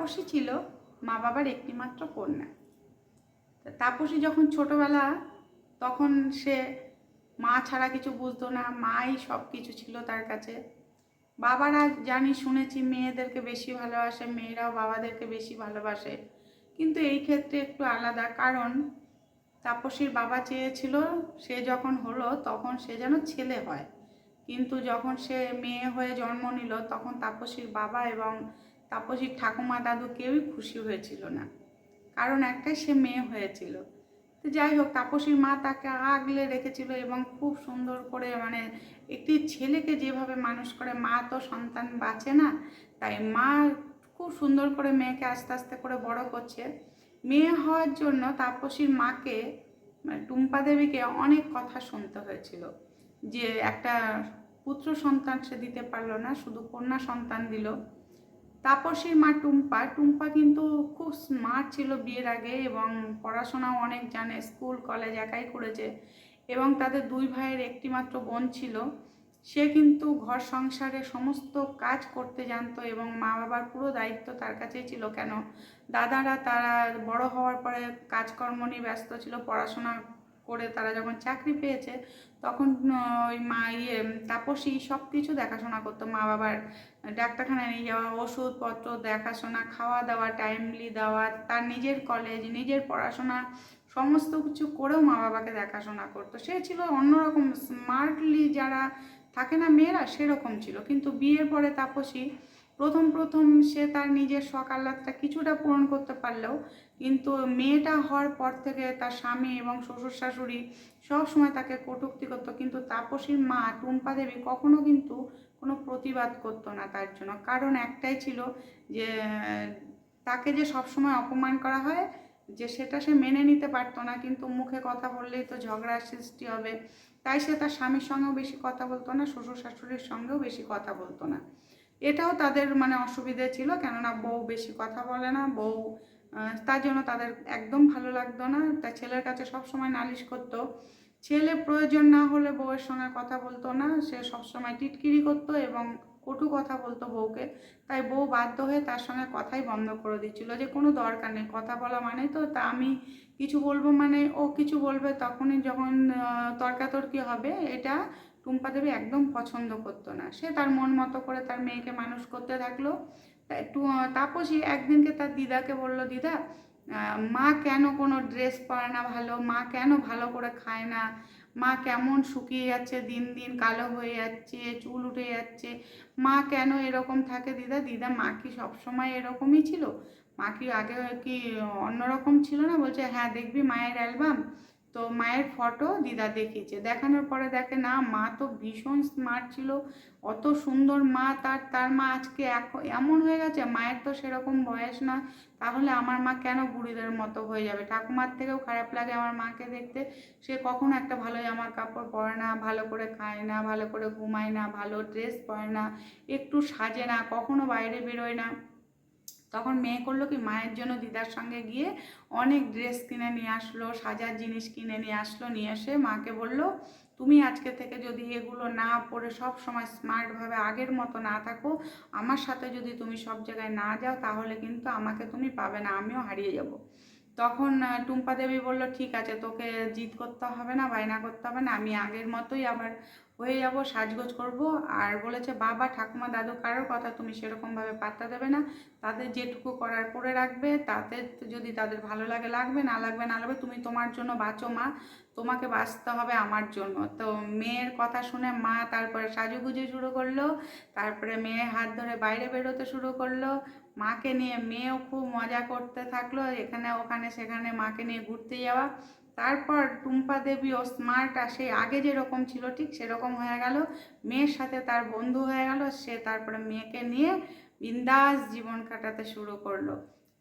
তাপসী ছিল মা বাবার একটিমাত্র কন্যা। তাপসী যখন ছোটবেলা, তখন সে মা ছাড়া কিছু বুঝতো না, মাই সব কিছু ছিল তার কাছে। বাবারা জানি শুনেছি মেয়েদেরকে বেশি ভালোবাসে, মেয়েরাও বাবাদেরকে বেশি ভালোবাসে, কিন্তু এই ক্ষেত্রে একটু আলাদা। কারণ তাপসীর বাবা চেয়েছিল সে যখন হলো তখন সে যেন ছেলে হয়, কিন্তু যখন সে মেয়ে হয়ে জন্ম নিল তখন তাপসীর বাবা এবং তাপসীর ঠাকুমা দাদু কেউই খুশি হয়েছিল না, কারণ একটাই, সে মেয়ে হয়েছিল। তো যাই হোক, তাপসীর মা তাকে আগলে রেখেছিল এবং খুব সুন্দর করে, মানে একটি ছেলেকে যেভাবে মানুষ করে, মা তো সন্তান বাঁচে না, তাই মা খুব সুন্দর করে মেয়েকে আস্তে আস্তে করে বড় করছে। মেয়ে হওয়ার জন্য তাপসীর মাকে, মানে টুম্পা দেবীকে অনেক কথা শুনতে হয়েছিল, যে একটা পুত্র সন্তান সে দিতে পারলো না, শুধু কন্যা সন্তান দিল। তাপসীর মা টুম্পা কিন্তু খুব স্মার্ট ছিল বিয়ের আগে, এবং পড়াশোনাও অনেক জানে, স্কুল কলেজ একাই করেছে, এবং তাদের দুই ভাইয়ের একটিমাত্র বোন ছিল। সে কিন্তু ঘর সংসারে সমস্ত কাজ করতে জানতো এবং মা বাবার পুরো দায়িত্ব তার কাছেই ছিল। কেন, দাদারা তারা বড় হওয়ার পরে কাজকর্ম নিয়ে ব্যস্ত ছিল, পড়াশোনা করে তারা যখন চাকরি পেয়েছে তখন ওই তাপসী সব কিছু দেখাশোনা করতো। মা বাবার ডাক্তারখানায় নিয়ে যাওয়া, ওষুধপত্র দেখাশোনা, খাওয়া দাওয়া টাইমলি দেওয়া, তার নিজের কলেজ, নিজের পড়াশোনা সমস্ত কিছু করেও মা বাবাকে দেখাশোনা করতো। সে ছিল অন্যরকম, স্মার্টলি যারা থাকে না মেয়েরা, সেরকম ছিল। কিন্তু বিয়ের পরে তাপসী প্রথম সে তার নিজের শখ আহ্লাদটা কিছুটা পূরণ করতে পারলেও, কিন্তু মেয়েটা হওয়ার পর থেকে তার স্বামী এবং শ্বশুর শাশুড়ি সব সময় তাকে কটূক্তি করতো, কিন্তু তাপসীর মা টুম্পা দেবী কখনো কিন্তু কোনো প্রতিবাদ করতো না তার জন্য। কারণ একটাই ছিল যে তাকে যে সবসময় অপমান করা হয়, যে সেটা সে মেনে নিতে পারতো না, কিন্তু মুখে কথা বললেই তো ঝগড়ার সৃষ্টি হবে, তাই সে তার স্বামীর সঙ্গেও বেশি কথা বলতো না, শ্বশুর শাশুড়ির সঙ্গেও বেশি কথা বলতো না। এটাও তাদের মানে অসুবিধে ছিল, কেননা বউ বেশি কথা বলে না, বউ তার জন্য তাদের একদম ভালো লাগতো না। তার ছেলের কাছে সবসময় নালিশ করতো, ছেলে প্রয়োজন না হলে বউয়ের সঙ্গে কথা বলতো না, সে সবসময় টিটকিরি করতো এবং কটু কথা বলতো বউকে। তাই বউ বাধ্য হয়ে তার সঙ্গে কথাই বন্ধ করে দিচ্ছিল, যে কোনো দরকার নেই কথা বলা, মানে তো তা আমি কিছু বলবো মানে ও কিছু বলবে, তখনই যখন তর্কাতর্কি হবে, এটা টুম্পা দেবী একদম পছন্দ করতো না। সে তার মন মতো করে তার মেয়েকে মানুষ করতে থাকলো। তাপসী একদিনকে তার দিদাকে বললো, দিদা, মা কেন কোনো ড্রেস পরে না ভালো, মা কেন ভালো করে খায় না, মা কেমন শুকিয়ে যাচ্ছে, দিন দিন কালো হয়ে যাচ্ছে, চুল উঠে যাচ্ছে, মা কেন এরকম থাকে দিদা? দিদা, মা কি সবসময় এরকমই ছিল? মা কি আগে কি অন্যরকম ছিল না? বলছে হ্যাঁ, দেখবি মায়ের অ্যালবাম। তো মায়ের ফটো দিদা দেখিয়েছে, দেখানোর পরে দেখে না, মা তো ভীষণ স্মার্ট ছিল, অত সুন্দর মা, তার মা আজকে এমন হয়ে গেছে, মায়ের তো সেরকম বয়স না, তাহলে আমার মা কেন বুড়িদের মতো হয়ে যাবে? ঠাকুমার থেকেও খারাপ লাগে আমার মাকে দেখতে। সে কখনো একটা ভালো জামা কাপড় পরে না, ভালো করে খায় না, ভালো করে ঘুমায় না, ভালো ড্রেস পরে না, একটু সাজে না, কখনো বাইরে বেরোয় না। তখন মেয়ে করলো কি, মায়ের জন্য দিদার সঙ্গে গিয়ে অনেক ড্রেস কিনে নিয়ে আসলো, সাজার জিনিস কিনে নিয়ে আসলো, নিয়ে এসে মাকে বলল, তুমি আজকে থেকে যদি এগুলো না পরে সব সময় স্মার্টভাবে আগের মতো না থাকো, আমার সাথে যদি তুমি সব জায়গায় না যাও, তাহলে কিন্তু আমাকে তুমি পাবে না, আমিও হারিয়ে যাব। তখন টুম্পা দেবী বলল, ঠিক আছে, তোকে জিদ করতে হবে না, বায়না করতে হবে না, আমি আগের মতোই আবার হয়ে যাব, সাজগোজ করব। আর বলেছে, বাবা ঠাকুমা দাদু কারোর কথা তুমি সেরকমভাবে পাত্তা দেবে না, তাদের যেটুকু করার করে রাখবে, তাতে যদি তাদের ভালো লাগে লাগবে, না লাগবে না লাগবে, তুমি তোমার জন্য বাঁচো মা, তোমাকে বাঁচতে হবে আমার জন্য। তো মেয়ের কথা শুনে মা তারপরে সাজুগুজু শুরু করলো, তারপরে মেয়ের হাত ধরে বাইরে বেরোতে শুরু করলো, মাকে নিয়ে মেয়েও খুব মজা করতে থাকলো, এখানে ওখানে সেখানে মাকে নিয়ে ঘুরতে যাওয়া। তারপর টুম্পা দেবীও স্মার্ট, আর সেই আগে যেরকম ছিল ঠিক সেরকম হয়ে গেল, মেয়ের সাথে তার বন্ধু হয়ে গেল, সে তারপরে মেয়েকে নিয়ে বিন্দাস জীবন কাটাতে শুরু করলো,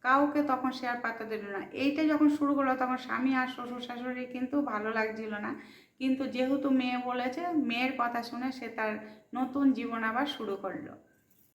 কাউকে তখন সে আর পাত্তা দিল না। এইটা যখন শুরু করলো তখন স্বামী আর শ্বশুর শাশুড়ি কিন্তু ভালো লাগছিল না, কিন্তু যেহেতু মেয়ে বলেছে, মেয়ের কথা শুনে সে তার নতুন জীবন আবার শুরু করলো।